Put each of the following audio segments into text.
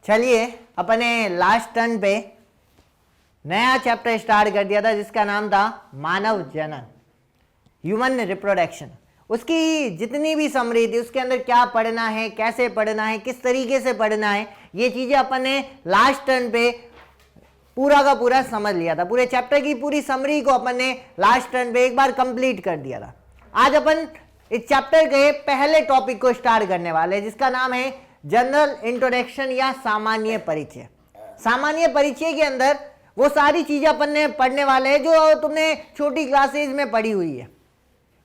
चलिए अपने last turn पे नया चैप्टर स्टार्ट कर दिया था जिसका नाम था मानव जनन, ह्यूमन रिप्रोडक्शन। उसकी जितनी भी समरी थी उसके अंदर क्या पढ़ना है, कैसे पढ़ना है, किस तरीके से पढ़ना है, ये चीजें अपन ने लास्ट टर्न पे पूरा का पूरा समझ लिया था। पूरे चैप्टर की पूरी समरी को अपन ने लास्ट टर्न पे एक बार कंप्लीट कर दिया था। आज अपन इस चैप्टर के पहले टॉपिक को स्टार्ट करने वाले हैं जिसका नाम है जनरल इंट्रोडक्शन या सामान्य परिचय। सामान्य परिचय के अंदर वो सारी चीजें अपन ने पढ़ने वाले हैं जो तुमने छोटी क्लासेज में पढ़ी हुई है,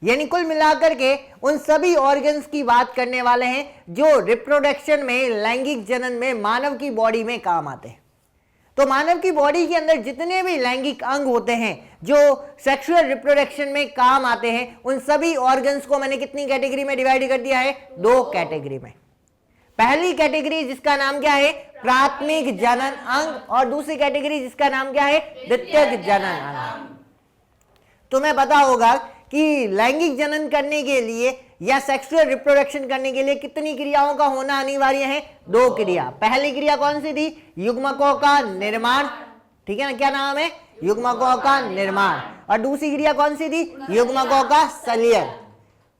यानी कुल मिलाकर के उन सभी ऑर्गन्स की बात करने वाले हैं जो रिप्रोडक्शन में, लैंगिक जनन में मानव की बॉडी में काम आते हैं। तो मानव की बॉडी के अंदर जितने भी लैंगिक अंग होते हैं जो सेक्सुअल रिप्रोडक्शन में काम आते हैं, उन सभी ऑर्गन्स को मैंने कितनी कैटेगरी में डिवाइड कर दिया है? 2 कैटेगरी में। पहली कैटेगरी जिसका नाम क्या है? प्राथमिक जनन अंग, और दूसरी कैटेगरी जिसका नाम क्या है? द्वितीयक जनन अंग। तुम्हें पता होगा कि लैंगिक जनन करने के लिए या सेक्सुअल रिप्रोडक्शन करने के लिए कितनी क्रियाओं का होना अनिवार्य है? 2 क्रिया। पहली क्रिया कौन सी थी? युग्मकों का निर्माण, ठीक है ना, क्या नाम है? युग्मकों का निर्माण। और दूसरी क्रिया कौन सी थी? युग्मकों का संलयन।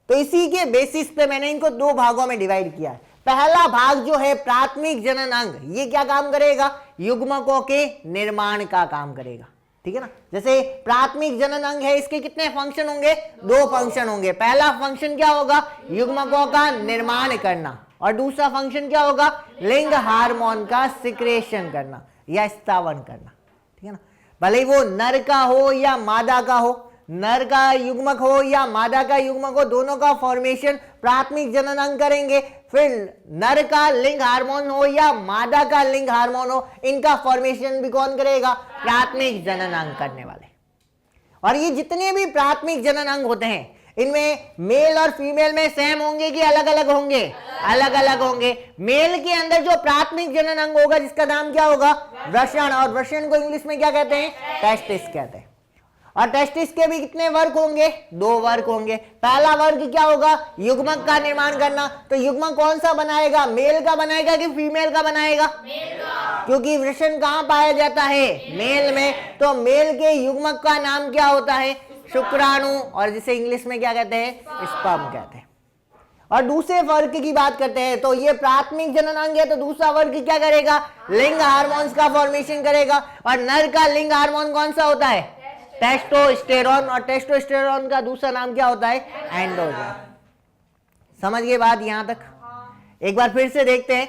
तो इसी के बेसिस पे मैंने इनको 2 भागों में डिवाइड किया है। पहला भाग जो है प्राथमिक जनन अंग, ये क्या काम करेगा? युग्मकों के निर्माण का काम करेगा, ठीक है ना। जैसे प्राथमिक जनन अंग है, इसके कितने फंक्शन होंगे? 2 फंक्शन होंगे। पहला फंक्शन क्या होगा? युग्मकों का निर्माण करना, और दूसरा फंक्शन क्या होगा? लिंग हार्मोन का सिक्रेशन करना या स्तावन करना, ठीक है ना। भले ही वो नर का हो या मादा का हो, नर का युग्मक हो या मादा का युग्मक हो, दोनों का फॉर्मेशन प्राथमिक जनन अंग करेंगे। फिर नर का लिंग हार्मोन हो या मादा का लिंग हार्मोन हो, इनका फॉर्मेशन भी कौन करेगा? प्राथमिक जनन अंग करने वाले। और ये जितने भी प्राथमिक जनन अंग होते हैं इनमें मेल और फीमेल में सेम होंगे कि अलग अलग होंगे? अलग अलग होंगे। मेल के अंदर जो प्राथमिक जनन अंग होगा जिसका नाम क्या होगा? वृषण, और वृषण को इंग्लिश में क्या कहते हैं? टेस्टिस कहते हैं। और टेस्टिस के भी कितने वर्ग होंगे? 2 वर्ग होंगे। पहला वर्ग क्या होगा? युग्मक का निर्माण करना। तो युग्मक कौन सा बनाएगा? मेल का बनाएगा कि फीमेल का बनाएगा? मेल का। क्योंकि वृषण कहाँ पाया जाता है? मेल में। तो मेल के युग्मक का नाम क्या होता है? शुक्राणु, और जिसे इंग्लिश में क्या कहते हैं? स्पर्म कहते हैं। और दूसरे वर्ग की बात करते हैं तो ये प्राथमिक जनन अंग है, तो दूसरा वर्ग क्या करेगा? लिंग हार्मोन्स का फॉर्मेशन करेगा। और नर का लिंग हार्मोन कौन सा होता है? टेस्टोस्टेरोन, और टेस्टोस्टेरोन का दूसरा नाम क्या होता है? एंड्रोजन। समझ गए बात यहां तक? एक बार फिर से देखते हैं।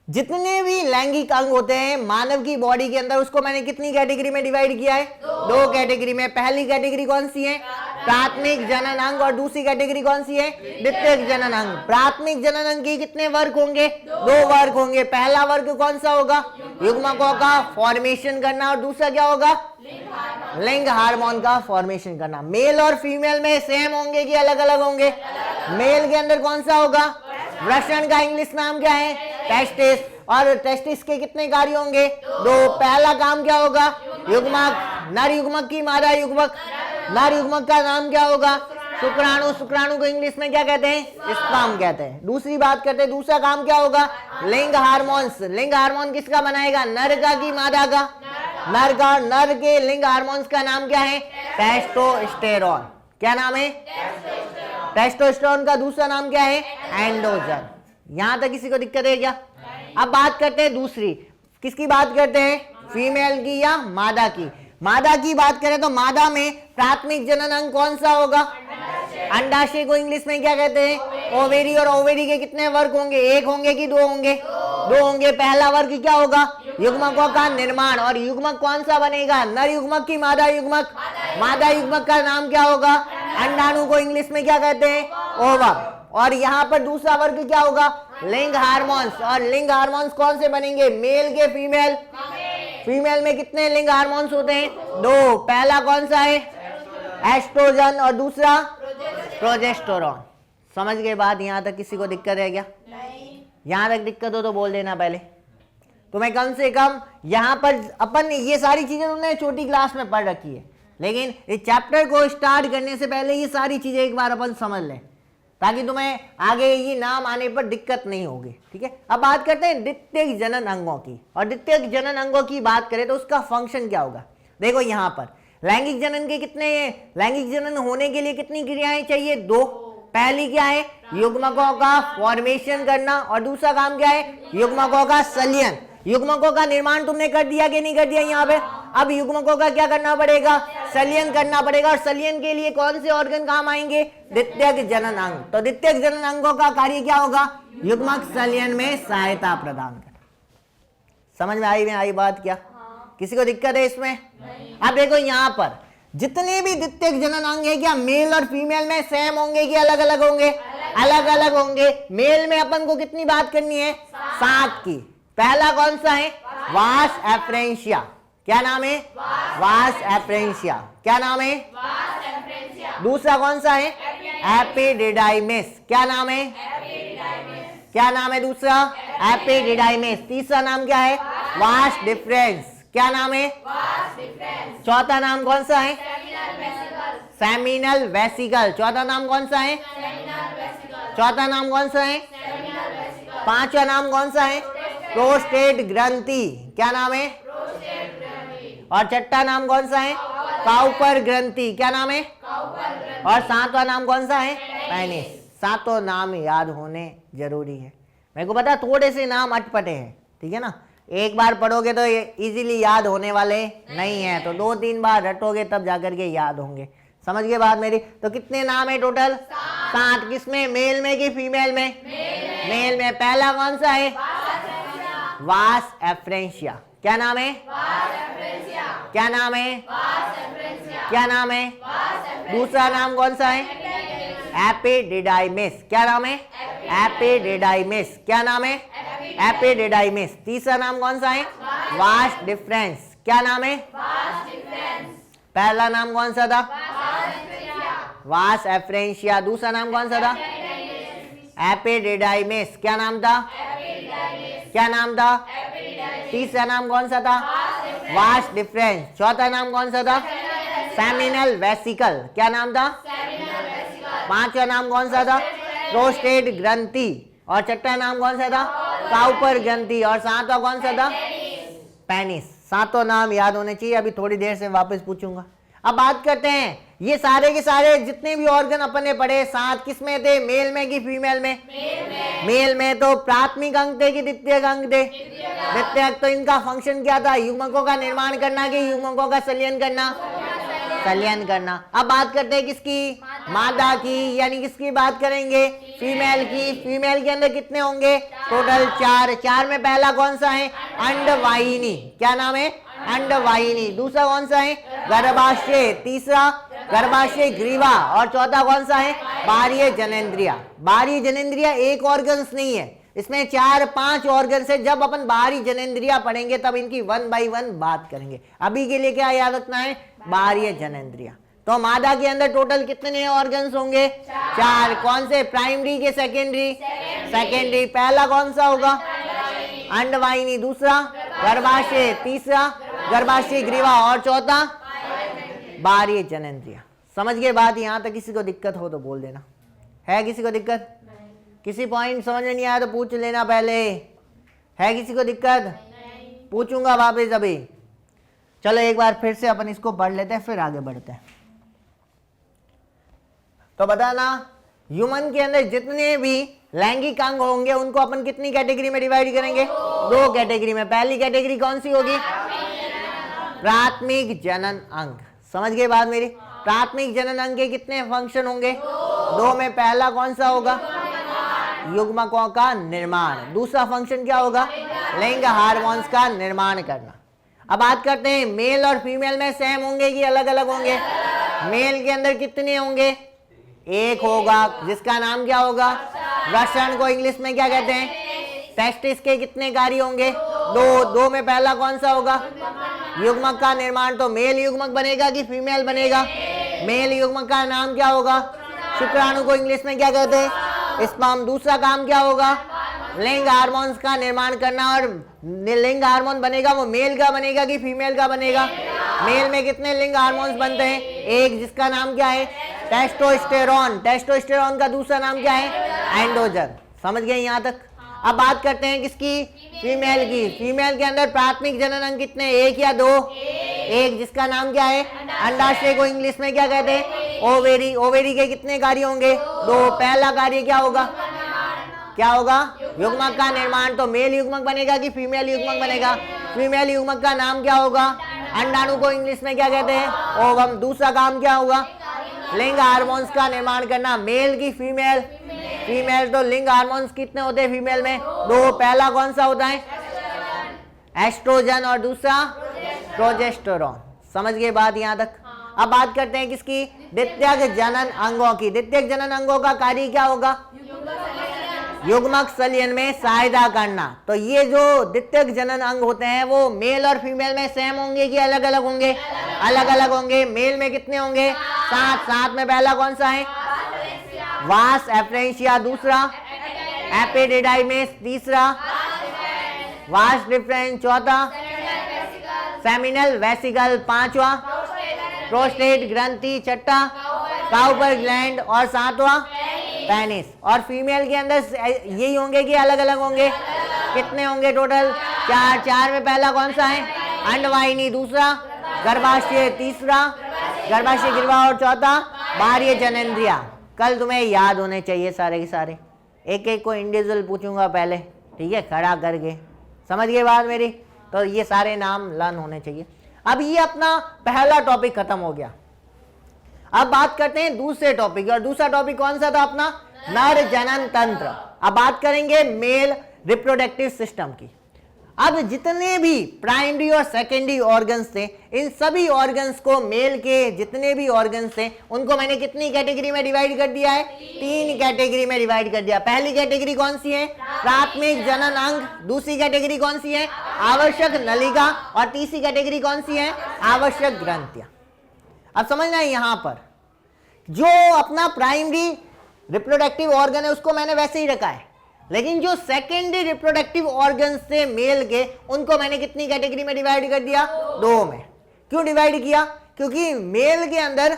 जितने भी लैंगिक अंग होते हैं मानव की बॉडी के अंदर, उसको मैंने कितनी कैटेगरी में डिवाइड किया है? 2 कैटेगरी में। पहली कैटेगरी कौन सी है? प्राथमिक जनन अंग, और दूसरी कैटेगरी कौन सी है? द्वितीयक जनन अंग। प्राथमिक जनन अंग के कितने वर्ग होंगे? 2 वर्ग होंगे। पहला वर्ग कौन सा होगा? युग्मकों का फॉर्मेशन करना, और दूसरा क्या होगा? लिंग हार्मोन का फॉर्मेशन करना। मेल और फीमेल में सेम होंगे कि अलग अलग होंगे? मेल के अंदर कौन सा होगा? वृषण का इंग्लिश नाम क्या है? टेस्टिस। और टेस्टिस के कितने कार्य होंगे? 2। पहला काम क्या होगा? युग्मक, नर युग्मक की मादा युग्मक। नर युग्मक का नाम क्या होगा? शुक्राणु। शुक्राणु को इंग्लिश में क्या कहते हैं? स्पर्म कहते हैं। दूसरी बात करते हैं, दूसरा काम क्या होगा? लिंग हार्मोन्स। लिंग हार्मोन किसका बनाएगा? नर का कि मादा का? नर का। नर के लिंग हार्मोन्स का नाम क्या है? टेस्टोस्टेरोन। क्या नाम है? टेस्टोस्टेरोन का दूसरा नाम क्या है? एंड्रोजन। यहां तक किसी को दिक्कत है क्या? अब बात करते हैं दूसरी। किसकी बात करते हैं? फीमेल की या मादा की? मादा की बात करें तो मादा में प्राथमिक जनन अंग कौन सा होगा? अंडाशय को इंग्लिश में क्या कहते हैं? ओवेरी। और ओवेरी के कितने वर्ग होंगे? 1 होंगे कि 2 होंगे? 2 होंगे। पहला वर्ग क्या होगा? युग्मकों का निर्माण। और युग्मक कौन सा बनेगा? नर युग्मक की मादा युग्मक? मादा युग्मक का नाम क्या होगा? अंडाणु को इंग्लिश में क्या कहते हैं? ओवम। और यहाँ पर दूसरा वर्ग क्या होगा? लिंग हार्मोन्स। और लिंग हार्मोन्स कौन से बनेंगे? मेल के फीमेल? फीमेल में कितने लिंग हार्मोन्स होते हैं? 2। पहला कौन सा है? एस्ट्रोजन, और दूसरा प्रोजेस्टेरोन। समझ गए बात? यहां तक किसी को दिक्कत है क्या? नहीं। यहां तक दिक्कत हो तो बोल देना पहले। तो मैं कम से कम यहां पर अपन ये सारी चीजें तुमने छोटी क्लास में पढ़ रखी है, लेकिन इस चैप्टर को स्टार्ट करने से पहले ये सारी चीजें एक बार अपन समझ लें। ताकि तुम्हें आगे ये नाम आने पर दिक्कत नहीं होगी। ठीक है, अब बात करते हैं द्वितीयक जनन अंगों की। और द्वितीयक जनन अंगों की बात करें तो उसका फंक्शन क्या होगा। देखो यहाँ पर लैंगिक जनन के कितने, लैंगिक जनन होने के लिए कितनी क्रियाएं चाहिए, 2। पहली क्या है, युग्मकों का फॉर्मेशन करना, और दूसरा काम क्या है, युग्मकों का संलयन। युग्मकों का निर्माण तुमने कर दिया कि नहीं कर दिया यहाँ पे। अब युग्मकों का क्या करना पड़ेगा, संलयन करना पड़ेगा। और संलयन के लिए कौन से ऑर्गन काम आएंगे, द्वितीयक जनन अंग। तो द्वितीयक जनन अंगों का कार्य क्या होगा, युग्मक संलयन में सहायता प्रदान करना। समझ में आई बात क्या, किसी को दिक्कत है इसमें? अब देखो यहाँ पर जितने भी द्वितीयक जनन अंग है क्या मेल और फीमेल में सेम होंगे कि अलग अलग होंगे, अलग अलग होंगे। मेल में अपन को कितनी बात करनी है, 7 की। पहला कौन सा है, वास एफ्रेंशिया। क्या नाम है, वास एफ्रेंशिया। क्या नाम है, दूसरा कौन सा है, एपिडिडाइमिस। क्या नाम है, क्या नाम है दूसरा, एपिडिडाइमिस। तीसरा नाम क्या है, वास डिफरेंस। क्या नाम है, चौथा नाम कौन सा है, सेमिनल वेसिकल। चौथा नाम कौन सा है, चौथा नाम कौन सा है, पांचवा नाम कौन सा है, प्रोस्टेट ग्रंथि। क्या नाम है, और छठा नाम कौन सा है, काउपर ग्रंथि। क्या नाम है, और सातवां नाम कौन सा है, पेनिस। सातों नाम याद होने जरूरी है। मेरे को पता थोड़े से नाम अटपटे हैं, ठीक है ना, एक बार पढ़ोगे तो इजीली याद होने वाले नहीं है, तो 2-3 बार रटोगे तब जाकर के याद होंगे। समझ गए बात मेरी। तो कितने नाम है टोटल, 7। किसमें, मेल में कि फीमेल में, मेल में। पहला कौन सा है, वास एफ्रेंशिया। क्या नाम है, क्या नाम है, क्या नाम है, दूसरा नाम कौन सा है, एपिडिडाइमिस। क्या नाम है, एपिडिडाइमिस। क्या नाम है, एपिडिडाइमिस। तीसरा नाम कौन सा है, वास डिफरेंस। क्या नाम है, पहला नाम कौन सा था, वास एफ्रेंशिया। दूसरा नाम कौन सा था, एपिडिडाइमिस। क्या नाम था, क्या नाम था, तीसरा नाम कौन सा था, वास डिफरेंस। चौथा नाम कौन सा था, सेमिनल वेसिकल। क्या नाम था, पांचवा नाम कौन सा था, प्रोस्टेट ग्रंथि। और छठा नाम कौन सा था, काउपर ग्रंथि। और सातवां कौन सा था, पेनिस। सातों नाम याद होने चाहिए, अभी थोड़ी देर से वापस पूछूंगा। अब बात करते हैं ये सारे के सारे जितने भी ऑर्गन अपन ने पढ़े 7 किस में थे, मेल में कि फीमेल में, मेल में। तो प्राथमिक अंग थे कि द्वितीयक अंग थे, द्वितीयक। तो इनका फंक्शन क्या था, युग्मकों का निर्माण करना कि युग्मकों का संलयन करना, संलयन करना। अब बात करते हैं किसकी, मादा की, यानी किसकी बात करेंगे, फीमेल की। फीमेल के अंदर कितने होंगे, टोटल 4। 4 में पहला कौन सा है, अंडवाहिनी। क्या नाम है, अंडवाहिनी। दूसरा कौन सा है, गर्भाशय। तीसरा गर्भाशय ग्रीवा। और चौथा कौन सा है, बाह्य जनेंद्रिया। बाह्य जनेंद्रिया एक ऑर्गन्स नहीं है, इसमें 4-5 ऑर्गन्स है। जब अपन बाहरी जनेंद्रिया पढ़ेंगे तब इनकी 1 बाय 1 बात करेंगे। अभी के लिए क्या याद रखना है, बाह्य जनेंद्रिया। तो मादा के अंदर टोटल कितने ऑर्गन्स होंगे, 4। कौन से, प्राइमरी के सेकेंडरी, सेकेंडरी। पहला कौन सा होगा, अंडवाहिनी। दूसरा गर्भाशय। तीसरा गर्भाशय ग्रीवा। और चौथा बाह्य जनेंद्रिया। समझ गए बात, यहां तक किसी को दिक्कत हो तो बोल देना। है किसी को दिक्कत, किसी पॉइंट समझ में नहीं आया तो पूछ लेना पहले। है किसी को दिक्कत, पूछूंगा वापस अभी। चलो एक बार फिर से अपन इसको पढ़ लेते हैं, फिर आगे बढ़ते हैं। तो बताना, ह्यूमन के अंदर जितने भी लैंगिक अंग होंगे उनको अपन कितनी कैटेगरी में डिवाइड करेंगे, 2 कैटेगरी में। पहली कैटेगरी कौन सी होगी, प्राथमिक जनन अंग। समझ गए बात मेरी। प्राथमिक जनन अंग के कितने फंक्शन होंगे, 2 में। पहला कौन सा होगा, युग्मकों का निर्माण। दूसरा फंक्शन क्या होगा, लिंग हार्मोन्स का निर्माण करना। अब बात करते हैं मेल और फीमेल में सेम होंगे कि अलग अलग होंगे। मेल के अंदर कितने होंगे, 1 होगा, जिसका नाम क्या होगा, वृषण को इंग्लिश में क्या कहते हैं, टेस्टिस। के कितने कार्य होंगे, 2 में पहला कौन सा होगा, युग्मक का निर्माण। तो मेल युग्मक बनेगा कि फीमेल बनेगा, मेल युग्मक का नाम क्या होगा, शुक्राणु को इंग्लिश में क्या कहते हैं, स्पर्म। दूसरा काम क्या होगा, लिंग हार्मोन्स का निर्माण करना। और लिंग हार्मोन बनेगा वो मेल का बनेगा कि फीमेल का बनेगा, मेल में कितने लिंग हार्मोन्स बनते हैं? एक, जिसका नाम क्या है? टेस्टोस्टेरोन। टेस्टोस्टेरोन का दूसरा नाम क्या है? एंड्रोजन। समझ गए यहाँ तक? अब बात करते हैं किसकी? फीमेल की। फीमेल के अंदर प्राथमिक जनन अंग कितने? एक या दो? एक, जिसका नाम क्या है? अंडाशय को इंग्लिश में क्या कहते हैं? ओवेरी। ओवेरी के कितने कार्य होंगे? दो। पहला कार्य क्या होगा? क्या होगा? युग्मक का निर्माण। तो मेल युग्मक बनेगा कि फीमेल युग्मक बनेगा? फीमेल युग्मक का नाम क्या होगा? अंडाणु को इंग्लिश में क्या कहते हैं? ओवम। दूसरा काम क्या होगा? लिंग हार्मोन्स का निर्माण करना। मेल की फीमेल? फीमेल। तो लिंग हार्मोन्स कितने होते हैं फीमेल में? दो। पहला कौन सा होता है? एस्ट्रोजन और दूसरा प्रोजेस्टेरोन। समझ गए बात यहाँ तक? अब बात करते हैं किसकी? द्वितीयक जनन अंगों की। द्वितीयक जनन अंगों का कार्य क्या होगा? युग्मक संलयन में सहायता करना। तो ये जो द्वितीयक जनन अंग होते हैं वो मेल और फीमेल में सेम होंगे कि अलग अलग होंगे? अलग अलग होंगे। मेल में कितने होंगे? 7। 7 में पहला कौन सा है? वास एफरेंशिया। दूसरा एपिडिडाइमिस। तीसरा वास डिफरेंस। चौथा सेमिनल वेसिकल। पांचवा प्रोस्टेट ग्रंथि। छठा काउपर ग्लैंड। और सातवां पेनिस। और फीमेल के अंदर यही होंगे कि अलग अलग होंगे? कितने होंगे टोटल? 4। 4 में पहला कौन सा है? अंडवाहिनी। दूसरा गर्भाशय। तीसरा गर्भाशय गिरवा। और चौथा बाह्य जननेंद्रिया। कल तुम्हें याद होने चाहिए सारे के सारे। एक एक को इंडिविजुअल पूछूंगा पहले, ठीक है, खड़ा करके। समझ गए बात मेरी? तो ये सारे नाम लर्न होने चाहिए। अब ये अपना पहला टॉपिक खत्म हो गया। अब बात करते हैं दूसरे टॉपिक की। और दूसरा टॉपिक कौन सा था अपना? नर जनन तंत्र। अब बात करेंगे मेल रिप्रोडक्टिव सिस्टम की। अब जितने भी प्राइमरी और सेकेंडरी ऑर्गन्स थे, इन सभी ऑर्गन्स को, मेल के जितने भी ऑर्गन्स थे उनको मैंने कितनी कैटेगरी में डिवाइड कर दिया है? 3 कैटेगरी में डिवाइड कर दिया। पहली कैटेगरी कौन सी है? प्राथमिक जनन अंग। दूसरी कैटेगरी कौन सी है? आवश्यक नलिका। और तीसरी कैटेगरी कौन सी है? आवश्यक ग्रंथियां। अब समझना है यहां पर जो अपना प्राइमरी रिप्रोडक्टिव ऑर्गन है उसको मैंने वैसे ही रखा है, लेकिन जो सेकेंडरी रिप्रोडक्टिव ऑर्गन से मेल के उनको मैंने कितनी कैटेगरी में डिवाइड कर दिया? 2 में। क्यों डिवाइड किया? क्योंकि मेल के अंदर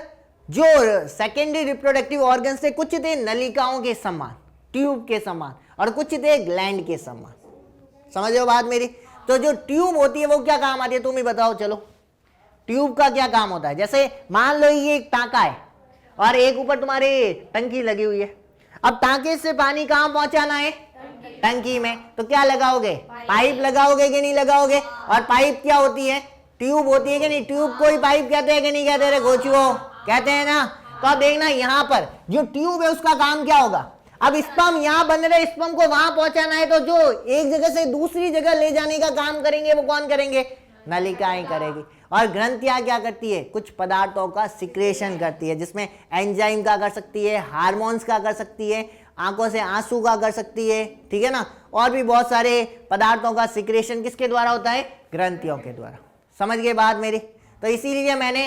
जो सेकेंडरी रिप्रोडक्टिव ऑर्गन से कुछ थे नलिकाओं के समान, ट्यूब के समान, और कुछ थे ग्लैंड के समान। समझ लो बात मेरी? तो जो ट्यूब होती है वो क्या काम आती है तुम ही बताओ। चलो, ट्यूब का क्या काम होता है? जैसे मान लो ये एक टांका है और एक ऊपर तुम्हारी टंकी लगी हुई है। अब टांके से पानी कहां पहुंचाना है? टंकी में। तो क्या लगाओगे? पाइप लगाओगे कि नहीं लगाओगे? और पाइप क्या होती है? ट्यूब होती है कि नहीं? ट्यूब को ही पाइप कहते हैं कि नहीं कहते? रे गोचुओ, कहते हैं ना। तो अब देखना यहाँ पर जो ट्यूब है उसका काम क्या होगा? अब स्पर्म यहाँ बन रहे, स्पर्म को वहां पहुंचाना है, तो जो एक जगह से दूसरी जगह ले जाने का काम करेंगे वो कौन करेंगे? नलिकाएं करेगी। और ग्रंथियां क्या करती है? कुछ पदार्थों का सिक्रेशन करती है, जिसमें एंजाइम का कर सकती है, हार्मोन्स का कर सकती है, आंखों से आंसू का कर सकती है, ठीक है ना। और भी बहुत सारे पदार्थों का सिक्रेशन किसके द्वारा होता है? ग्रंथियों के द्वारा। समझ गए बात मेरी? तो इसीलिए मैंने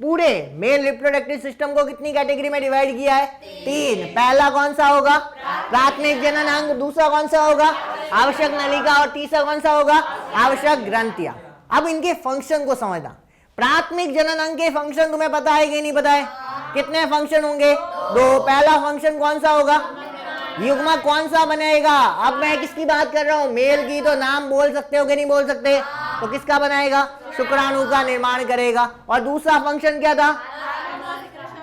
पूरे मेल रिप्रोडक्टिव सिस्टम को कितनी कैटेगरी में डिवाइड किया है? 3। पहला कौन सा होगा? प्राथमिक जनन अंग। दूसरा कौन सा होगा? आवश्यक नलिका। और तीसरा कौन सा होगा? आवश्यक ग्रंथियां। अब इनके फंक्शन को समझना। प्राथमिक जनन अंग के फंक्शन तुम्हें पता है कि नहीं पता है? कितने फंक्शन होंगे? 2। पहला फंक्शन कौन सा होगा? युग्मक कौन सा बनाएगा? अब मैं किसकी बात कर रहा हूं? मेल की। तो नाम बोल सकते हो कि नहीं बोल सकते? तो किसका बनाएगा? शुक्राणु का निर्माण करेगा। और दूसरा फंक्शन क्या था?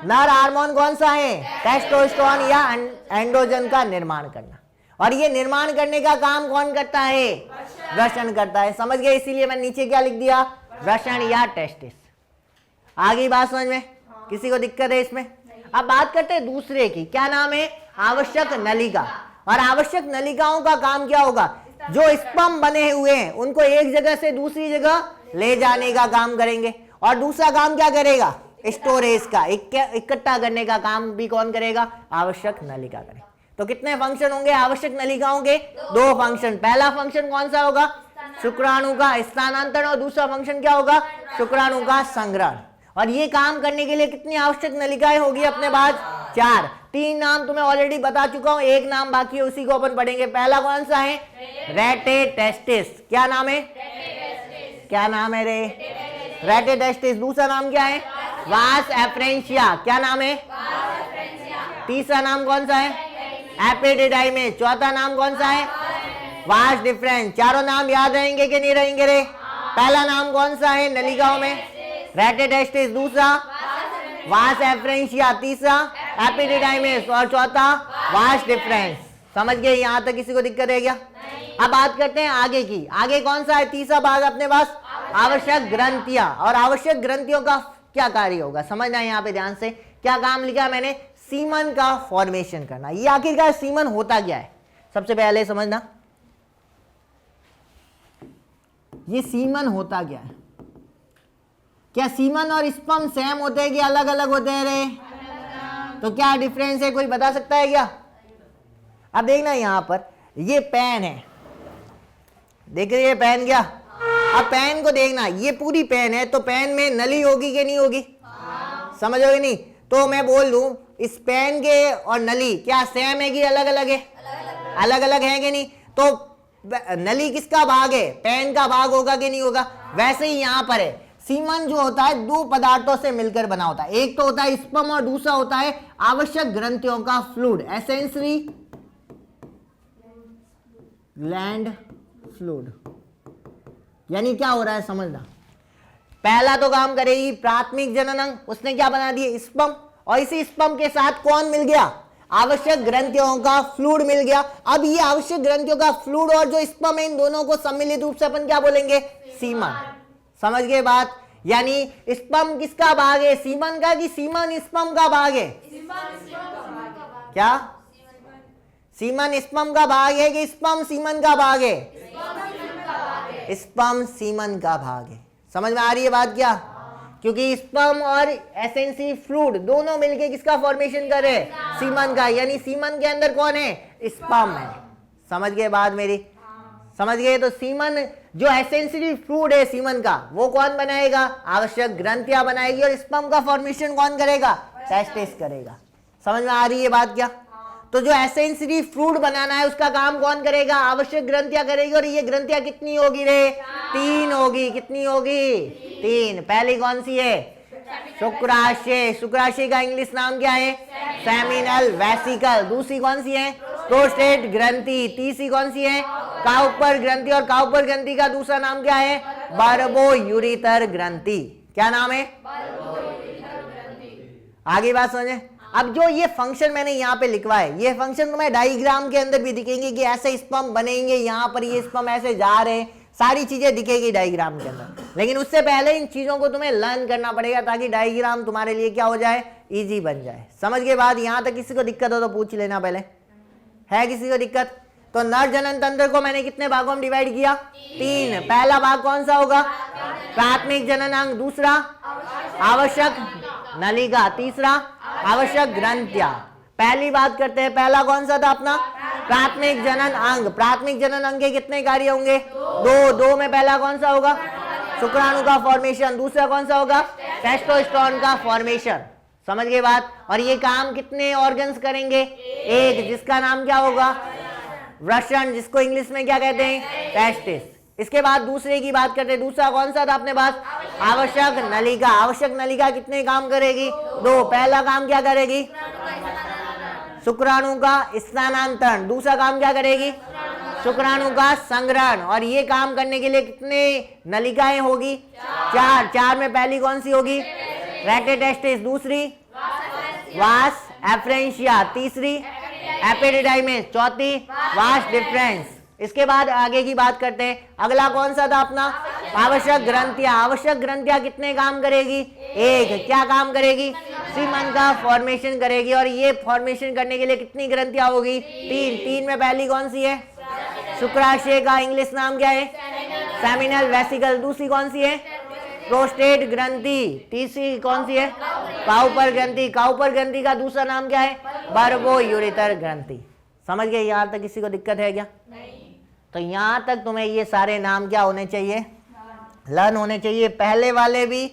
नर हार्मोन कौन सा है? टेस्टोस्टेरोन या एंड्रोजन का निर्माण करना। और ये निर्माण करने का काम कौन करता है? वृषण करता है। समझ गए? इसीलिए मैं नीचे क्या लिख दिया? वृषण या टेस्टिस। आगे बात समझ में? किसी को दिक्कत है इसमें? अब बात करते हैं दूसरे की। क्या नाम है? आवश्यक नलिका। और आवश्यक नलिकाओं का काम क्या होगा? जो स्पर्म बने हुए हैं उनको एक जगह से दूसरी जगह ले जाने का काम करेंगे। और दूसरा काम क्या करेगा? स्टोरेज का, इकट्ठा करने का काम भी कौन करेगा? आवश्यक नलिका करेगा। तो कितने फंक्शन होंगे आवश्यक नलिकाओं के? 2 फंक्शन। पहला फंक्शन कौन सा होगा? शुक्राणु का स्थानांतरण। और दूसरा फंक्शन क्या होगा? शुक्राणु का संग्रहण। और ये काम करने के लिए कितनी आवश्यक नलिकाएं होगी अपने पास? 4। 3 नाम तुम्हें ऑलरेडी बता चुका हूं, एक नाम बाकी है, उसी को अपन पढ़ेंगे। पहला कौन सा है? रेटे टेस्टिस। क्या नाम है? क्या नाम है रे? रेटेटेस्टिस, दूसरा नाम क्या है? वास एफ्रेंशिया, क्या नाम है? तीसरा नाम कौन सा है? एपिडिडाइमिस, चौथा नाम कौन सा है? Vas deferens. चारों नाम याद रहेंगे कि नहीं रहेंगे रे? पहला नाम कौन सा है नलिकाओं में? रेटेटेस्टिस, दूसरा वास एफ्रेंशिया, तीसरा एपिडिडाइमिस और चौथा वास डिफरेंस। समझ गए? यहां तक किसी को दिक्कत है क्या? अब बात करते हैं आगे की। आगे कौन सा है तीसरा भाग अपने पास? आवश्यक ग्रंथियां। और आवश्यक ग्रंथियों का क्या कार्य होगा समझना है। यहाँ पे ध्यान से क्या काम लिखा मैंने? सीमन का फॉर्मेशन करना। ये आखिरकार सीमन होता क्या है सबसे पहले समझना। ये सीमन होता क्या है? क्या सीमन और स्पर्म सेम होते हैं कि अलग अलग होते हैं रे? तो क्या डिफरेंस है कोई बता सकता है क्या? अब देखना यहां पर ये पेन है, देख रही है पेन क्या? अब पेन को देखना, ये पूरी पेन है तो पेन में नली होगी कि नहीं होगी? समझोगे नहीं? तो मैं बोल दूं इस पेन के और नली क्या सेम है कि अलग अलग है? अलग अलग है कि नहीं? तो नली किसका भाग है? पेन का भाग होगा कि नहीं होगा? वैसे ही यहां पर है, सीमन जो होता है दो पदार्थों से मिलकर बना होता है। एक तो होता है स्पर्म और दूसरा होता है आवश्यक ग्रंथियों का फ्लूइड, एसेंशियली ग्लैंड फ्लूइड। यानी क्या हो रहा है समझना। पहला तो काम करेगी प्राथमिक जनन अंग, उसने क्या बना दिया? स्पर्म, और इसी स्पर्म के साथ कौन मिल गया? आवश्यक ग्रंथियों का फ्लूइड मिल गया। अब ये आवश्यक ग्रंथियों का फ्लूइड और जो स्पर्म है इन दोनों को सम्मिलित रूप से अपन क्या बोलेंगे? सीमन। समझ गए बात? यानी स्पर्म किसका भाग है? सीमन का कि सीमन स्पर्म का भाग है? क्या सीमन स्पर्म का भाग है कि स्पर्म सीमन का भाग है? स्पर्म सीमन का भाग है। समझ में आ रही है बात क्या? क्योंकि स्पर्म और एसेंशियल फ्लूइड दोनों मिलके किसका फॉर्मेशन कर रहे? सीमन का। यानी सीमन के अंदर कौन है? स्पर्म है। समझ गए बात मेरी? समझ गए? तो सीमन जो एसेंशियल फ्लूइड है सीमन का वो कौन बनाएगा? आवश्यक ग्रंथियां बनाएगी। और स्पर्म का फॉर्मेशन कौन करेगा? टेस्टिस करेगा। समझ में आ रही है बात क्या? तो जो एसेंशियल फ्लूइड बनाना है उसका काम कौन करेगा? आवश्यक ग्रंथियां करेगी। और ये ग्रंथियां कितनी होगी रे? 3 होगी। कितनी होगी? 3। पहली कौन सी है? शुक्राशय। शुक्राशय का इंग्लिश नाम क्या है? Seminal vesicle. दूसरी कौन सी है? प्रोस्टेट ग्रंथि। तीसरी कौन सी है? काउपर ग्रंथि। और काउपर ग्रंथि का दूसरा नाम क्या है? बर्बो यूरिथर ग्रंथि। क्या नाम है? आगे बात समझे। अब जो ये फंक्शन मैंने यहाँ पे लिखवा है, ये फंक्शन तुम्हें डायग्राम के अंदर भी दिखेंगे कि ऐसे स्पर्म बनेंगे, यहाँ पर ये स्पर्म ऐसे जा रहे हैं, सारी चीजें दिखेगी डायग्राम के अंदर। लेकिन उससे पहले इन चीजों को तुम्हें लर्न करना पड़ेगा ताकि डायग्राम तुम्हारे लिए क्या हो जाए? इजी बन जाए। समझ के बाद यहाँ तक किसी को दिक्कत हो तो पूछ लेना पहले। है किसी को दिक्कत? तो नर जनन तंत्र को मैंने कितने भागों में डिवाइड किया? 3। पहला भाग कौन सा होगा? प्राथमिक जनन अंग। दूसरा आवश्यक नलिका। तीसरा आवश्यक ग्रंथियां। पहली बात करते हैं, पहला कौन सा था अपना? प्राथमिक जनन अंग। प्राथमिक जनन अंग के कितने कार्य होंगे? 2 में पहला कौन सा होगा? शुक्राणु का फॉर्मेशन। दूसरा कौन सा होगा? टेस्टोस्टेरोन का फॉर्मेशन। समझ गए बात? और ये काम कितने ऑर्गन्स करेंगे? एक, जिसका नाम क्या होगा? वृषण, जिसको इंग्लिश में क्या कहते हैं? टेस्टिस। इसके बाद दूसरे की बात करते हैं। दूसरा कौन सा था अपने पास? आवश्यक नलिका। आवश्यक नलिका कितने काम करेगी? 2। पहला काम क्या करेगी? शुक्राणु का स्थानांतरण। दूसरा काम क्या करेगी? शुक्राणु का संग्रहण। और ये काम करने के लिए कितने नलिकाएं होगी? 4 में पहली कौन सी होगी? रेटेटेस्टिस। दूसरी वास एफ्रेंशिया। तीसरी एपिडिडाइमिस। चौथी वास डिफरेंस। इसके बाद आगे की बात करते हैं। अगला कौन सा था अपना? आवश्यक ग्रंथियां। आवश्यक ग्रंथियां कितने काम करेगी? 1। क्या काम करेगी? सीमन का फॉर्मेशन करेगी। और ये फॉर्मेशन करने के लिए कितनी ग्रंथियां होगी? 3 में पहली कौन सी है? शुक्राशय का इंग्लिश नाम क्या है? Seminal vesicle. दूसरी कौन सी है? प्रोस्टेट ग्रंथि। तीसरी कौन सी है? काउपर ग्रंथि। काउपर ग्रंथि का दूसरा नाम क्या है? बर्बो यूरिथर ग्रंथि। समझ गए? यहाँ तक किसी को दिक्कत है क्या? तो यहाँ तक तुम्हें ये सारे नाम क्या होने चाहिए? लर्न होने चाहिए, पहले वाले भी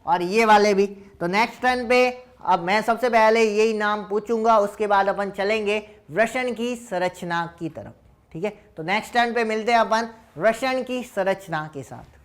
और ये वाले भी। तो नेक्स्ट टर्न पे अब मैं सबसे पहले यही नाम पूछूंगा, उसके बाद अपन चलेंगे वृषण की संरचना की तरफ। ठीक है, तो नेक्स्ट टर्न पे मिलते हैं अपन वृषण की संरचना के साथ।